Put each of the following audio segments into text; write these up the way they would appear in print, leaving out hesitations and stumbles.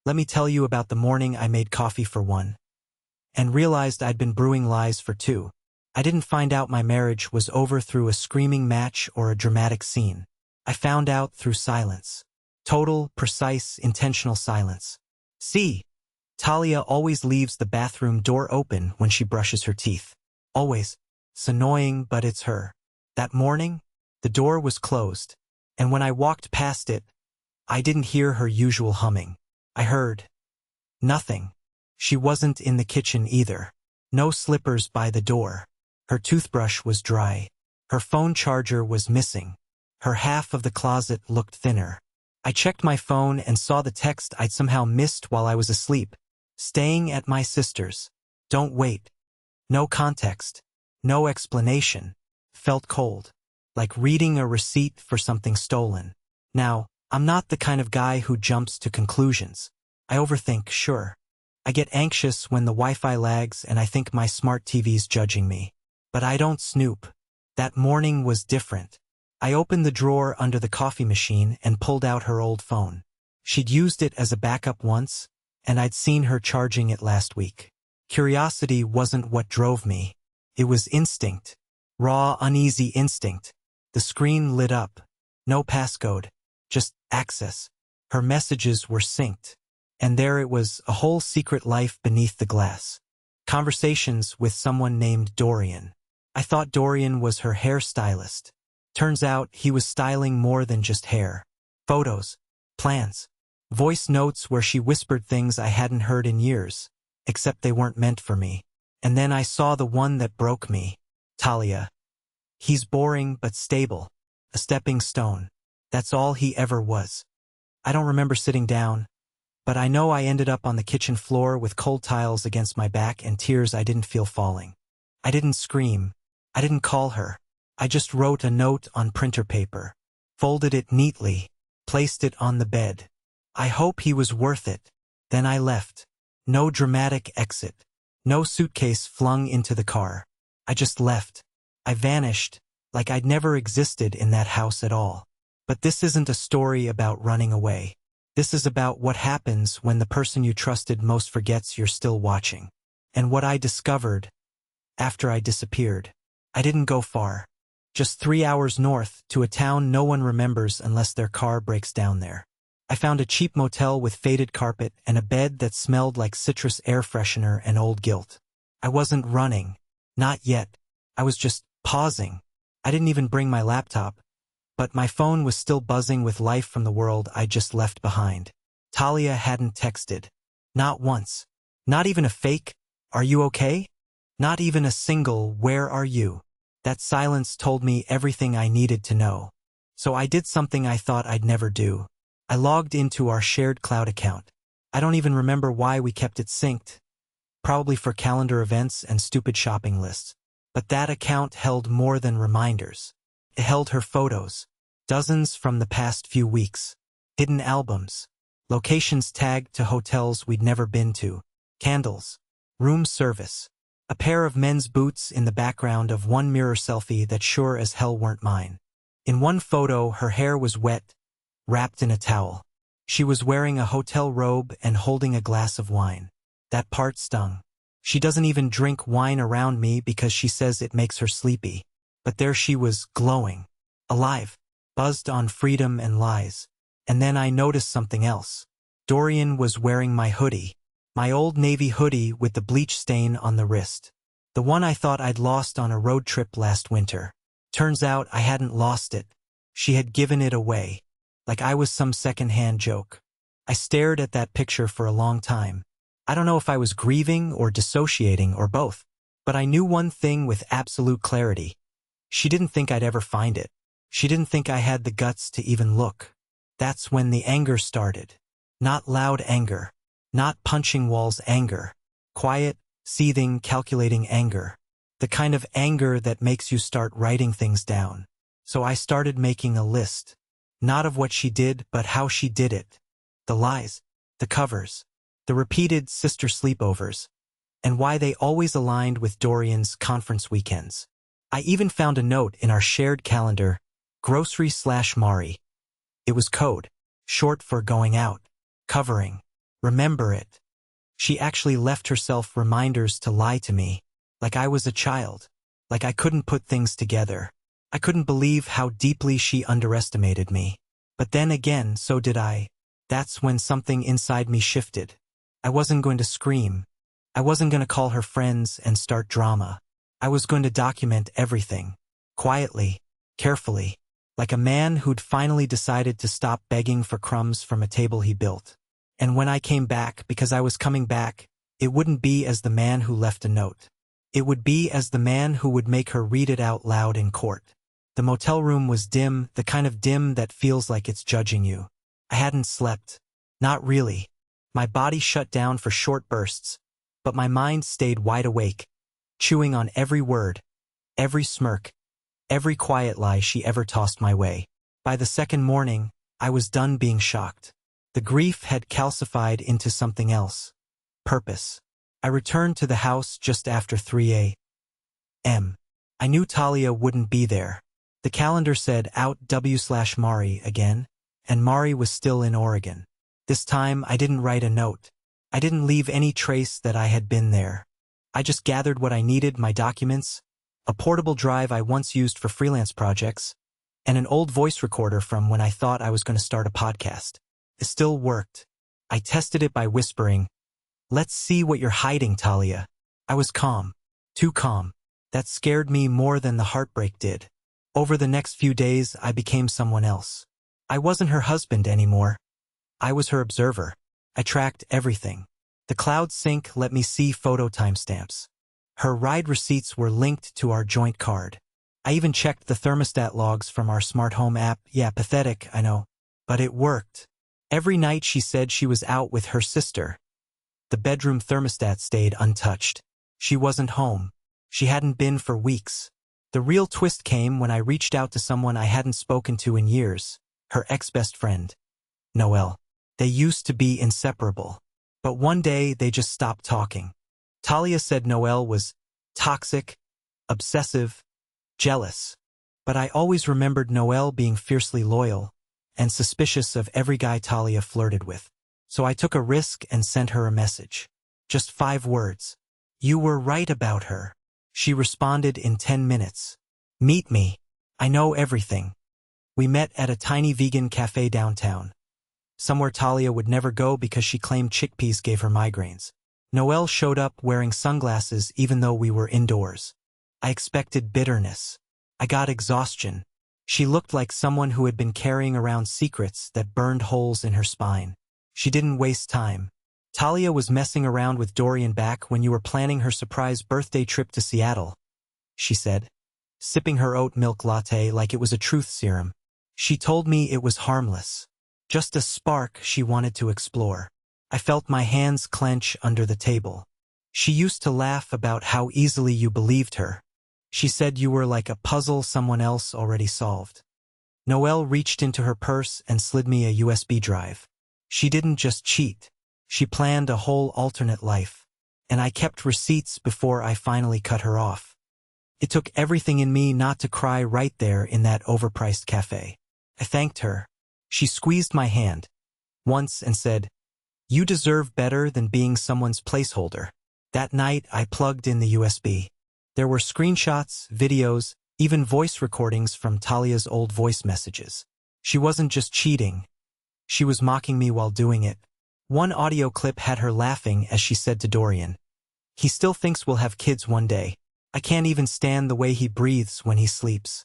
Let me tell you about the morning I made coffee for one, and realized I'd been brewing lies for two. I didn't find out my marriage was over through a screaming match or a dramatic scene. I found out through silence. Total, precise, intentional silence. See, Talia always leaves the bathroom door open when she brushes her teeth. Always. It's annoying, but it's her. That morning, the door was closed, and when I walked past it, I didn't hear her usual humming. I heard nothing. She wasn't in the kitchen either. No slippers by the door. Her toothbrush was dry. Her phone charger was missing. Her half of the closet looked thinner. I checked my phone and saw the text I'd somehow missed while I was asleep. Staying at my sister's. Don't wait. No context. No explanation. Felt cold. Like reading a receipt for something stolen. Now, I'm not the kind of guy who jumps to conclusions. I overthink, sure. I get anxious when the Wi-Fi lags and I think my smart TV's judging me. But I don't snoop. That morning was different. I opened the drawer under the coffee machine and pulled out her old phone. She'd used it as a backup once, and I'd seen her charging it last week. Curiosity wasn't what drove me. It was instinct. Raw, uneasy instinct. The screen lit up. No passcode. Just access. Her messages were synced. And there it was, a whole secret life beneath the glass. Conversations with someone named Dorian. I thought Dorian was her hairstylist. Turns out he was styling more than just hair. Photos. Plans. Voice notes where she whispered things I hadn't heard in years, except they weren't meant for me. And then I saw the one that broke me. Talia. He's boring but stable. A stepping stone. That's all he ever was. I don't remember sitting down, but I know I ended up on the kitchen floor with cold tiles against my back and tears I didn't feel falling. I didn't scream. I didn't call her. I just wrote a note on printer paper, folded it neatly, placed it on the bed. I hope he was worth it. Then I left. No dramatic exit. No suitcase flung into the car. I just left. I vanished, like I'd never existed in that house at all. But this isn't a story about running away. This is about what happens when the person you trusted most forgets you're still watching. And what I discovered after I disappeared. I didn't go far. Just 3 hours north, to a town no one remembers unless their car breaks down there. I found a cheap motel with faded carpet and a bed that smelled like citrus air freshener and old guilt. I wasn't running. Not yet. I was just pausing. I didn't even bring my laptop, but my phone was still buzzing with life from the world I just left behind. Talia hadn't texted. Not once. Not even a fake, "Are you okay?" Not even a single, "Where are you?" That silence told me everything I needed to know. So I did something I thought I'd never do. I logged into our shared cloud account. I don't even remember why we kept it synced. Probably for calendar events and stupid shopping lists. But that account held more than reminders. It held her photos. Dozens from the past few weeks. Hidden albums. Locations tagged to hotels we'd never been to. Candles. Room service. A pair of men's boots in the background of one mirror selfie that sure as hell weren't mine. In one photo, her hair was wet, wrapped in a towel. She was wearing a hotel robe and holding a glass of wine. That part stung. She doesn't even drink wine around me because she says it makes her sleepy. But there she was, glowing. Alive. Buzzed on freedom and lies. And then I noticed something else. Dorian was wearing my hoodie. My old navy hoodie with the bleach stain on the wrist. The one I thought I'd lost on a road trip last winter. Turns out I hadn't lost it. She had given it away. Like I was some second-hand joke. I stared at that picture for a long time. I don't know if I was grieving or dissociating or both. But I knew one thing with absolute clarity. She didn't think I'd ever find it. She didn't think I had the guts to even look. That's when the anger started. Not loud anger. Not punching walls anger. Quiet, seething, calculating anger. The kind of anger that makes you start writing things down. So I started making a list. Not of what she did, but how she did it. The lies. The covers. The repeated sister sleepovers. And why they always aligned with Dorian's conference weekends. I even found a note in our shared calendar, grocery/Mari. It was code. Short for going out. Covering. Remember it. She actually left herself reminders to lie to me. Like I was a child. Like I couldn't put things together. I couldn't believe how deeply she underestimated me. But then again, so did I. That's when something inside me shifted. I wasn't going to scream. I wasn't going to call her friends and start drama. I was going to document everything. Quietly, carefully, like a man who'd finally decided to stop begging for crumbs from a table he built. And when I came back, because I was coming back, it wouldn't be as the man who left a note. It would be as the man who would make her read it out loud in court. The motel room was dim, the kind of dim that feels like it's judging you. I hadn't slept. Not really. My body shut down for short bursts, but my mind stayed wide awake, chewing on every word, every smirk, every quiet lie she ever tossed my way. By the second morning, I was done being shocked. The grief had calcified into something else. Purpose. I returned to the house just after 3 a.m. I knew Talia wouldn't be there. The calendar said out W/Mari again, and Mari was still in Oregon. This time I didn't write a note. I didn't leave any trace that I had been there. I just gathered what I needed, my documents, a portable drive I once used for freelance projects, and an old voice recorder from when I thought I was going to start a podcast. It still worked. I tested it by whispering, "Let's see what you're hiding, Talia." I was calm. Too calm. That scared me more than the heartbreak did. Over the next few days, I became someone else. I wasn't her husband anymore. I was her observer. I tracked everything. The cloud sync let me see photo timestamps. Her ride receipts were linked to our joint card. I even checked the thermostat logs from our smart home app. Yeah, pathetic, I know. But it worked. Every night she said she was out with her sister. The bedroom thermostat stayed untouched. She wasn't home. She hadn't been for weeks. The real twist came when I reached out to someone I hadn't spoken to in years, her ex-best friend, Noelle. They used to be inseparable. But one day they just stopped talking. Talia said Noelle was toxic, obsessive, jealous. But I always remembered Noelle being fiercely loyal and suspicious of every guy Talia flirted with. So I took a risk and sent her a message. Just 5 words. "You were right about her." She responded in 10 minutes. "Meet me. I know everything." We met at a tiny vegan cafe downtown. Somewhere Talia would never go because she claimed chickpeas gave her migraines. Noelle showed up wearing sunglasses even though we were indoors. I expected bitterness. I got exhaustion. She looked like someone who had been carrying around secrets that burned holes in her spine. She didn't waste time. "Talia was messing around with Dorian back when you were planning her surprise birthday trip to Seattle," she said, sipping her oat milk latte like it was a truth serum. "She told me it was harmless. Just a spark she wanted to explore." I felt my hands clench under the table. "She used to laugh about how easily you believed her. She said you were like a puzzle someone else already solved." Noelle reached into her purse and slid me a USB drive. She didn't just cheat. She planned a whole alternate life. And I kept receipts before I finally cut her off. It took everything in me not to cry right there in that overpriced cafe. I thanked her. She squeezed my hand once and said, "You deserve better than being someone's placeholder." That night, I plugged in the USB. There were screenshots, videos, even voice recordings from Talia's old voice messages. She wasn't just cheating. She was mocking me while doing it. One audio clip had her laughing as she said to Dorian, "He still thinks we'll have kids one day. I can't even stand the way he breathes when he sleeps."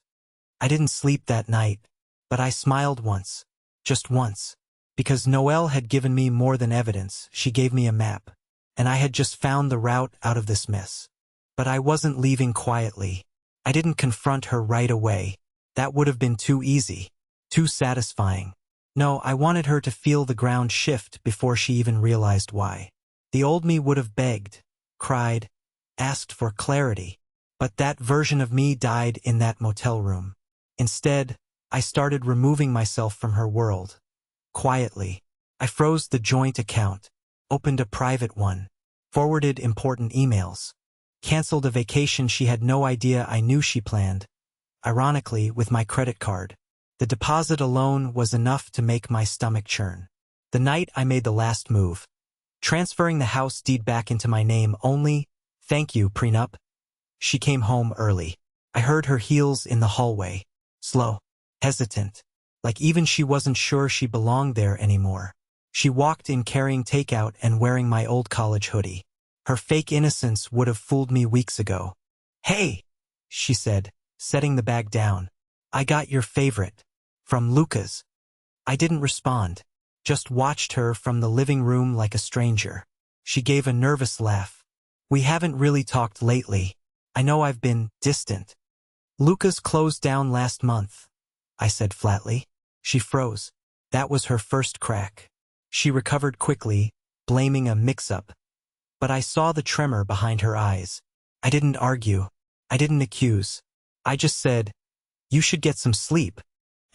I didn't sleep that night, but I smiled once. Just once. Because Noelle had given me more than evidence. She gave me a map. And I had just found the route out of this mess. But I wasn't leaving quietly. I didn't confront her right away. That would have been too easy. Too satisfying. No, I wanted her to feel the ground shift before she even realized why. The old me would have begged, cried, asked for clarity. But that version of me died in that motel room. Instead, I started removing myself from her world. Quietly. I froze the joint account, opened a private one, forwarded important emails, canceled a vacation she had no idea I knew she planned, ironically with my credit card. The deposit alone was enough to make my stomach churn. The night I made the last move, Transferring the house deed back into my name only. Thank you, prenup. She came home early. I heard her heels in the hallway. Slow. Hesitant. Like even she wasn't sure she belonged there anymore. She walked in carrying takeout and wearing my old college hoodie. Her fake innocence would have fooled me weeks ago. Hey, she said, setting the bag down. I got your favorite. From Luca's. I didn't respond. Just watched her from the living room like a stranger. She gave a nervous laugh. We haven't really talked lately. I know I've been distant. Luca's closed down last month, I said flatly. She froze. That was her first crack. She recovered quickly, blaming a mix-up. But I saw the tremor behind her eyes. I didn't argue. I didn't accuse. I just said, you should get some sleep.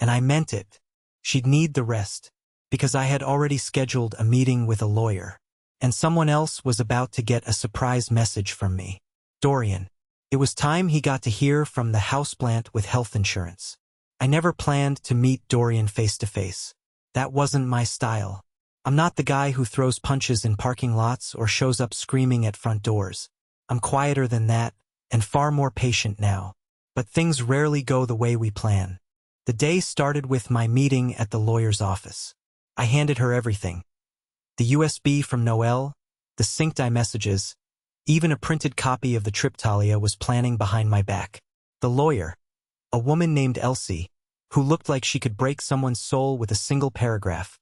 And I meant it. She'd need the rest. Because I had already scheduled a meeting with a lawyer. And someone else was about to get a surprise message from me. Dorian. It was time he got to hear from the houseplant with health insurance. I never planned to meet Dorian face to face. That wasn't my style. I'm not the guy who throws punches in parking lots or shows up screaming at front doors. I'm quieter than that, and far more patient now. But things rarely go the way we plan. The day started with my meeting at the lawyer's office. I handed her everything. The USB from Noel, the synced iMessages, even a printed copy of the trip Talia was planning behind my back. The lawyer, a woman named Elsie, who looked like she could break someone's soul with a single paragraph,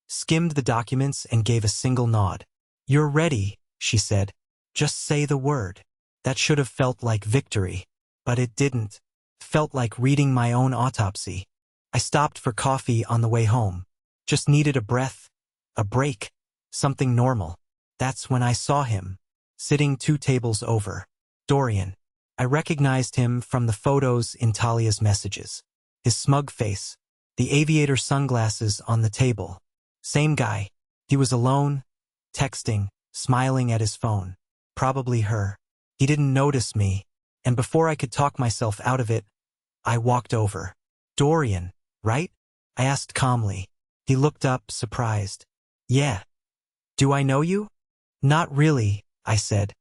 skimmed the documents and gave a single nod. You're ready, she said. Just say the word. That should have felt like victory. But it didn't. Felt like reading my own autopsy. I stopped for coffee on the way home. Just needed a breath, a break, something normal. That's when I saw him, sitting 2 tables over. Dorian. I recognized him from the photos in Talia's messages. His smug face, the aviator sunglasses on the table. Same guy. He was alone, texting, smiling at his phone. Probably her. He didn't notice me, and before I could talk myself out of it, I walked over. Dorian, right? I asked calmly. He looked up, surprised. Yeah. Do I know you? Not really, I said.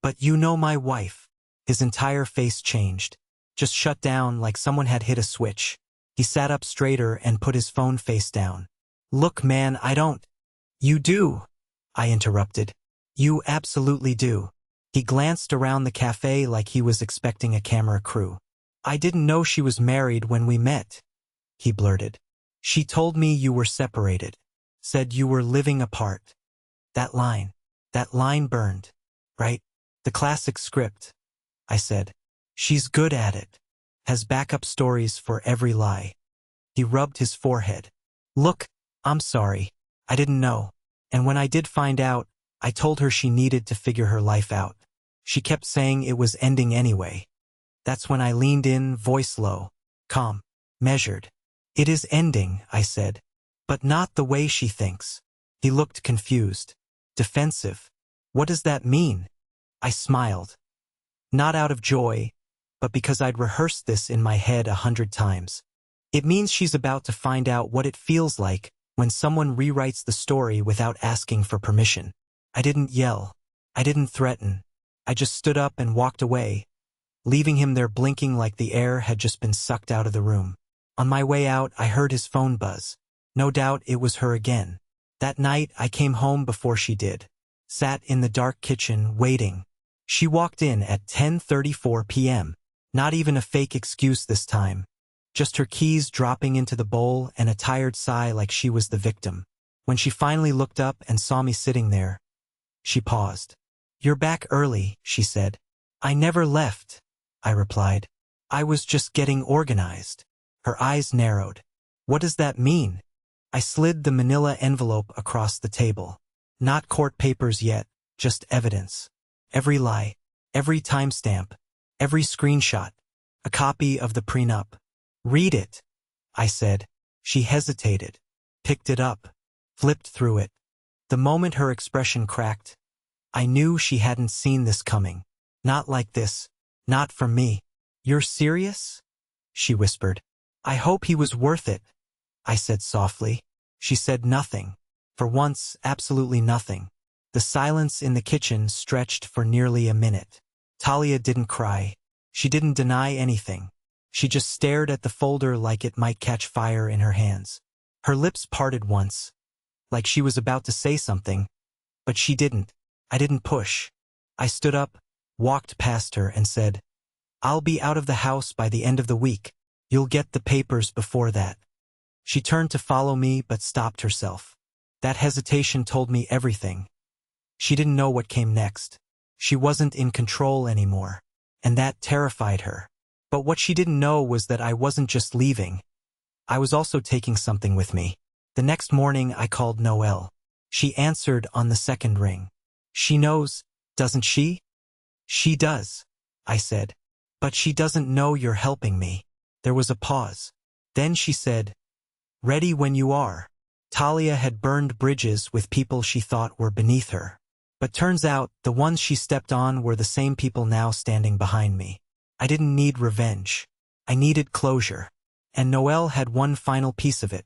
But you know my wife. His entire face changed. Just shut down like someone had hit a switch. He sat up straighter and put his phone face down. Look, man, I don't. You do, I interrupted. You absolutely do. He glanced around the cafe like he was expecting a camera crew. I didn't know she was married when we met, he blurted. She told me you were separated. Said you were living apart. That line burned, right? The classic script, I said. She's good at it. Has backup stories for every lie. He rubbed his forehead. Look, I'm sorry. I didn't know. And when I did find out, I told her she needed to figure her life out. She kept saying it was ending anyway. That's when I leaned in, voice low, calm, measured. It is ending, I said. But not the way she thinks. He looked confused. Defensive. What does that mean? I smiled. Not out of joy, but because I'd rehearsed this in my head 100 times. It means she's about to find out what it feels like when someone rewrites the story without asking for permission. I didn't yell. I didn't threaten. I just stood up and walked away, leaving him there blinking like the air had just been sucked out of the room. On my way out, I heard his phone buzz. No doubt it was her again. That night, I came home before she did. Sat in the dark kitchen, waiting. She walked in at 10:34 p.m. Not even a fake excuse this time. Just her keys dropping into the bowl and a tired sigh like she was the victim. When she finally looked up and saw me sitting there, she paused. You're back early, she said. I never left, I replied. I was just getting organized. Her eyes narrowed. What does that mean? I slid the manila envelope across the table. Not court papers yet, just evidence. Every lie, every timestamp, every screenshot, a copy of the prenup. Read it, I said. She hesitated, picked it up, flipped through it. The moment her expression cracked, I knew she hadn't seen this coming. Not like this, not from me. You're serious? She whispered. I hope he was worth it, I said softly. She said nothing. For once, absolutely nothing. The silence in the kitchen stretched for nearly a minute. Talia didn't cry. She didn't deny anything. She just stared at the folder like it might catch fire in her hands. Her lips parted once, like she was about to say something, but she didn't. I didn't push. I stood up, walked past her, and said, "I'll be out of the house by the end of the week. You'll get the papers before that." She turned to follow me but stopped herself. That hesitation told me everything. She didn't know what came next. She wasn't in control anymore, and that terrified her. But what she didn't know was that I wasn't just leaving. I was also taking something with me. The next morning I called Noelle. She answered on the second ring. "She knows, doesn't she?" "She does," I said. "But she doesn't know you're helping me." There was a pause. Then she said, "Ready when you are." Talia had burned bridges with people she thought were beneath her. But turns out, the ones she stepped on were the same people now standing behind me. I didn't need revenge. I needed closure. And Noelle had one final piece of it.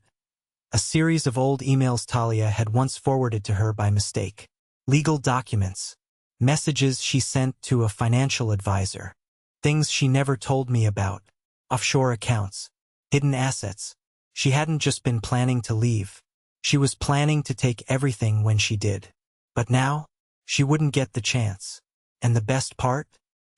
A series of old emails Talia had once forwarded to her by mistake. Legal documents. Messages she sent to a financial advisor. Things she never told me about. Offshore accounts. Hidden assets. She hadn't just been planning to leave. She was planning to take everything when she did. But now, she wouldn't get the chance. And the best part?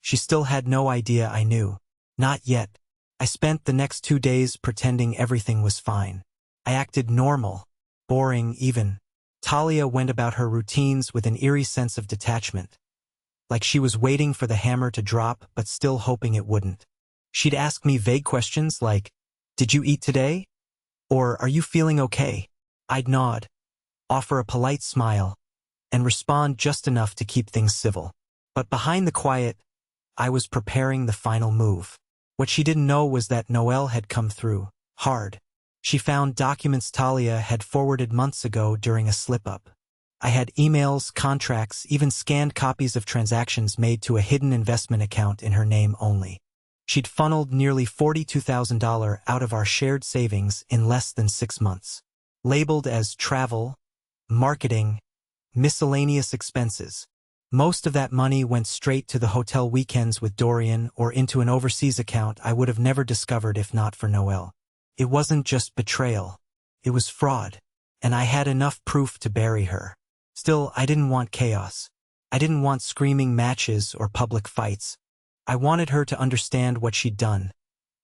She still had no idea I knew. Not yet. I spent the next 2 days pretending everything was fine. I acted normal, boring even. Talia went about her routines with an eerie sense of detachment. Like she was waiting for the hammer to drop but still hoping it wouldn't. She'd ask me vague questions like, "Did you eat today?" Or, "Are you feeling okay?" I'd nod, offer a polite smile, and respond just enough to keep things civil. But behind the quiet, I was preparing the final move. What she didn't know was that Noelle had come through, hard. She found documents Talia had forwarded months ago during a slip-up. I had emails, contracts, even scanned copies of transactions made to a hidden investment account in her name only. She'd funneled nearly $42,000 out of our shared savings in less than 6 months. Labeled as travel, marketing, miscellaneous expenses. Most of that money went straight to the hotel weekends with Dorian or into an overseas account I would have never discovered if not for Noelle. It wasn't just betrayal. It was fraud. And I had enough proof to bury her. Still, I didn't want chaos. I didn't want screaming matches or public fights. I wanted her to understand what she'd done.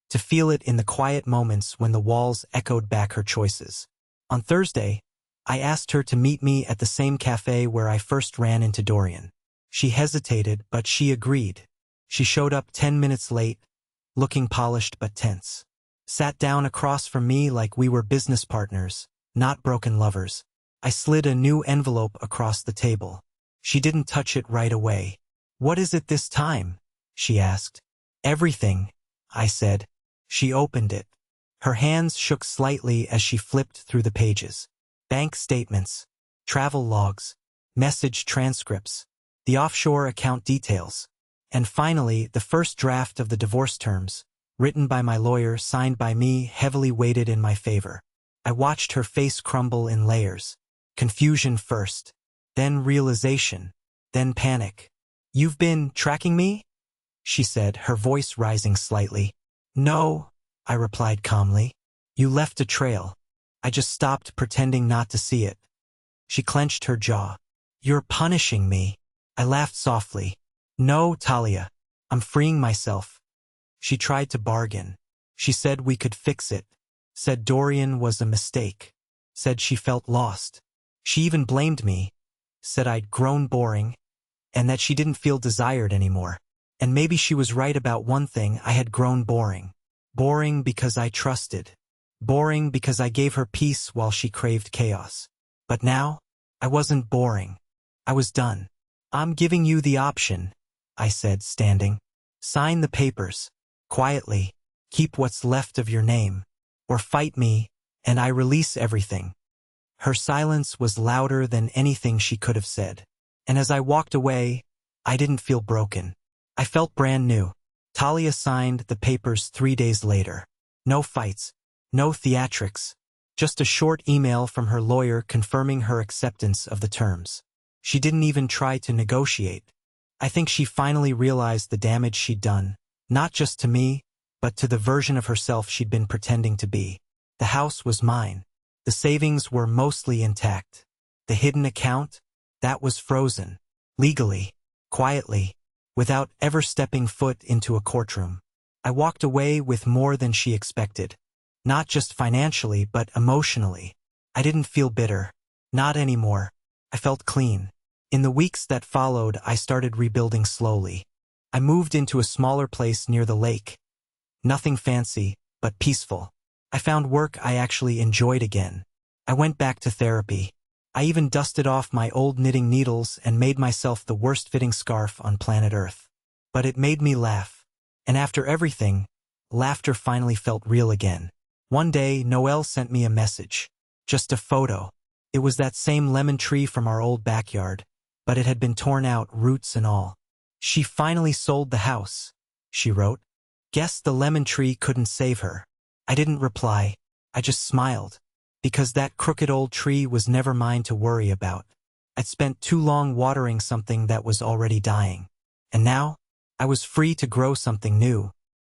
To feel it in the quiet moments when the walls echoed back her choices. On Thursday, I asked her to meet me at the same cafe where I first ran into Dorian. She hesitated, but she agreed. She showed up 10 minutes late, looking polished but tense. Sat down across from me like we were business partners, not broken lovers. I slid a new envelope across the table. She didn't touch it right away. "What is it this time?" she asked. "Everything," I said. She opened it. Her hands shook slightly as she flipped through the pages. Bank statements, travel logs, message transcripts, the offshore account details, and finally the first draft of the divorce terms, written by my lawyer, signed by me, heavily weighted in my favor. I watched her face crumble in layers. Confusion first, then realization, then panic. "You've been tracking me?" she said, her voice rising slightly. "No," I replied calmly. "You left a trail. I just stopped pretending not to see it." She clenched her jaw. "You're punishing me." I laughed softly. "No, Talia. I'm freeing myself." She tried to bargain. She said we could fix it. Said Dorian was a mistake. Said she felt lost. She even blamed me. Said I'd grown boring, and that she didn't feel desired anymore. And maybe she was right about one thing: I had grown boring. Boring because I trusted. Boring because I gave her peace while she craved chaos. But now, I wasn't boring. I was done. "I'm giving you the option," I said, standing. "Sign the papers. Quietly. Keep what's left of your name. Or fight me, and I release everything." Her silence was louder than anything she could have said. And as I walked away, I didn't feel broken. I felt brand new. Talia signed the papers 3 days later. No fights. No theatrics. Just a short email from her lawyer confirming her acceptance of the terms. She didn't even try to negotiate. I think she finally realized the damage she'd done, not just to me, but to the version of herself she'd been pretending to be. The house was mine. The savings were mostly intact. The hidden account? That was frozen. Legally. Quietly. Without ever stepping foot into a courtroom. I walked away with more than she expected. Not just financially, but emotionally. I didn't feel bitter. Not anymore. I felt clean. In the weeks that followed, I started rebuilding slowly. I moved into a smaller place near the lake. Nothing fancy, but peaceful. I found work I actually enjoyed again. I went back to therapy. I even dusted off my old knitting needles and made myself the worst-fitting scarf on planet Earth. But it made me laugh. And after everything, laughter finally felt real again. One day, Noelle sent me a message. Just a photo. It was that same lemon tree from our old backyard, but it had been torn out, roots and all. She finally sold the house, she wrote. Guess the lemon tree couldn't save her. I didn't reply. I just smiled. Because that crooked old tree was never mine to worry about. I'd spent too long watering something that was already dying. And now, I was free to grow something new.